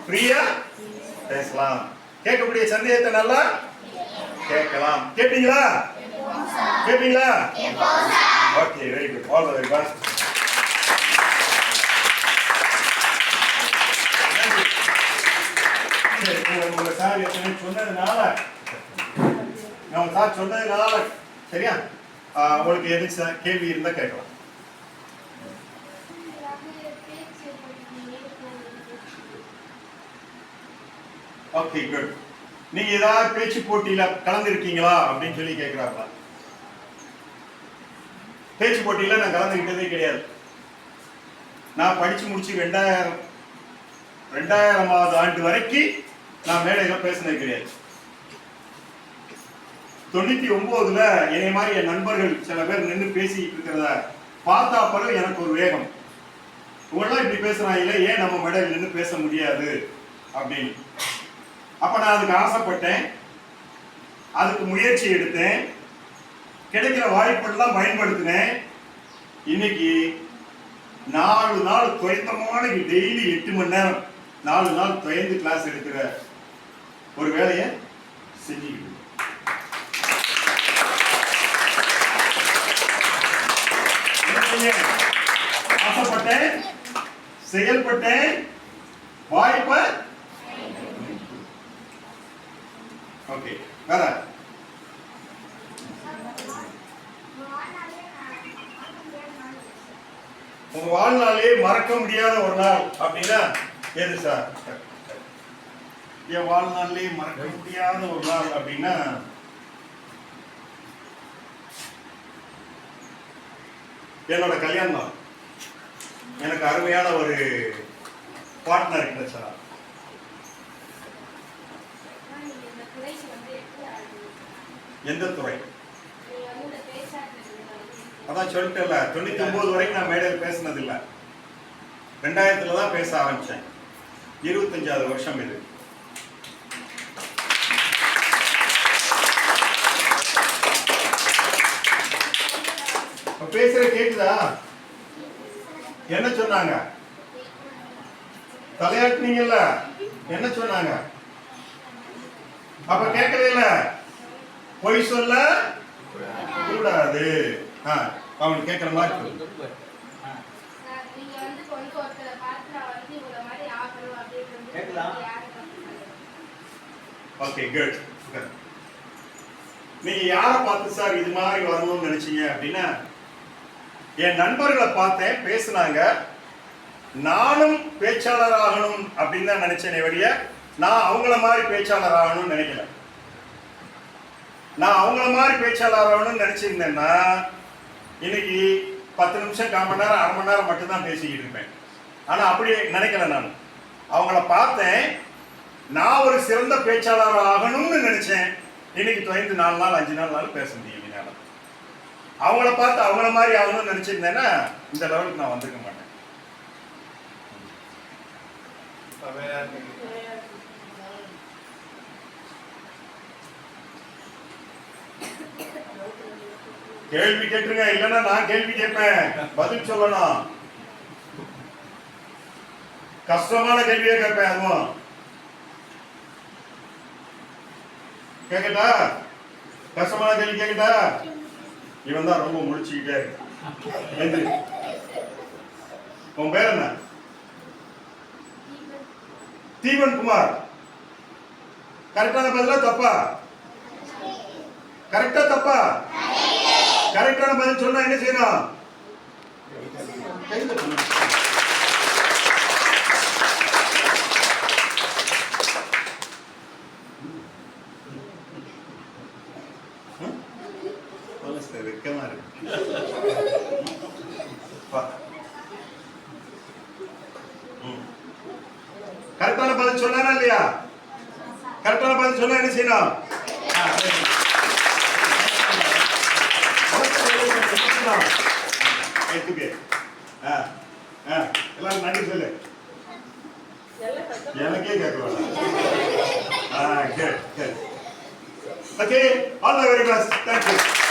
ஃப்ரீயா பேசலாம். கேட்கக்கூடிய சந்தேகத்தை நல்லா கேட்கலாம். கேட்பீங்களா? கேட்பீங்களா? Okay, very good. All the very best. உங்க சார் ஏற்கனவே சொன்னதுனால நம்ம சார் சொன்னதுனால சரியா உங்களுக்கு எது கேள்வி இருந்தா கேட்கலாம். Okay, good. நீங்க ஏதாவது பேச்சு போட்டியில கலந்துருக்கீங்களா அப்படின்னு சொல்லி கேட்கிறாங்களா? பேச்சு போட்டியில நான் கலந்துக்கிட்டதே கிடையாது. நான் படிச்சு முடிச்சு 2000ஆவது ஆண்டு வரைக்கும் நான் மேடையில பேசினது கிடையாது. 99ல என்னை மாதிரி என் நண்பர்கள் சில பேர் நின்று பேசிட்டு இருக்கிறத பார்த்தா பிறகு எனக்கு ஒரு வேகம், இவங்கெல்லாம் இப்படி பேசுறாங்க, ஏன் நம்ம மேடையில் நின்று பேச முடியாது அப்படின்னு. அப்ப நான் அதுக்கு ஆசைப்பட்டேன், அதுக்கு முயற்சி எடுத்தேன், கிடைக்கிற வாய்ப்பெல்லாம் பயன்படுத்தினேன். இன்னைக்கு 4 நாள் துயந்தமான டெய்லி 8 மணி நேரம் 4 நாள் துயந்து கிளாஸ் எடுக்கிற ஒரு வேலையை செஞ்சுக்கிட்டு ஆசைப்பட்டேன், செயல்பட்டேன், வாய்ப்பை. ஓகே, வேற உங்க வாழ்நாளே மறக்க முடியாத ஒரு நாள் அப்படின்னா எது சார்? என் வாழ்நாளே மறக்க முடியாத ஒரு நாள் அப்படின்னா என்னோட கல்யாணம் தான். எனக்கு அருமையான ஒரு பார்ட்னர் கிடைச்சா. எந்த துறை? அதான் சொல்லிட்டேன்ல, 99 வரைக்கும் நான் மேடையில் பேசினது இல்லை. 2000 தான் பேச ஆரம்பிச்சேன். 25வது வருஷம் இது. பேசுற கேக்குதா? என்ன சொன்னாங்க? தலையாட்டினீங்கல்ல, என்ன சொன்னாங்க? அப்ப கேட்கல, பொய் சொல்ல கூடாது. அவன் கேட்கற மாதிரி ஓகே, குட். நீங்க யாரை பார்த்து சார் இது மாதிரி வரணும்னு நினைச்சீங்க அப்படின்னா, என் நண்பர்களை பார்த்தேன், பேசினாங்க, நானும் பேச்சாளர் ஆகணும் அப்படின்னு தான் நினைச்சேனே வழிய நான் அவங்கள மாதிரி பேச்சாளர் ஆகணும்னு நினைக்கல. நான் அவங்கள மாதிரி பேச்சாளர் ஆகணும்னு நினைச்சிருந்தேன்னா இன்னைக்கு 10 நிமிஷம், 1/4 மணி நேரம், 1/2 மணி நேரம் மட்டும்தான் பேசிக்கிட்டு இருப்பேன். ஆனா அப்படி நினைக்கல. நான் அவங்கள பார்த்தேன், நான் ஒரு சிறந்த பேச்சாளர் ஆகணும்னு நினைச்சேன். இன்னைக்கு 4 நாள் 5 நாள் பேச முடியும். அவங்கள பார்த்து அவங்கள மாதிரி ஆகணும்னு நினைச்சிருந்தேன்னா இந்த லெவலுக்கு நான் வந்திருக்க மாட்டேன். கேள்வி கேட்டுருங்க, இல்லைன்னா நான் கேள்வி கேட்பேன், பதில் சொல்லணும். கஷ்டமான கேள்வியே கேட்பேன். அதுவும் கேட்கட்டா? கஷ்டமான கேள்வி கேட்கட்டா? இவன் தான் ரொம்ப முடிச்சுக்கிட்டே இருக்கு. உன் பேர் என்ன? தீபன் குமார். கரெக்டான பதிலா தப்பா? கரெக்டா தப்பா? கரெக்டான பதில் சொன்னா என்ன செய்யணும்? வெக்கமா இருக்கு. கரெக்டான பதில் சொன்னா இல்லையா? கரெக்டான பதில் சொன்னா என்ன செய்யணும்? எல்லாரும் நன்றி சொல்லு. எனக்கே கேட்கலாம். Okay, all the very best. Thank you.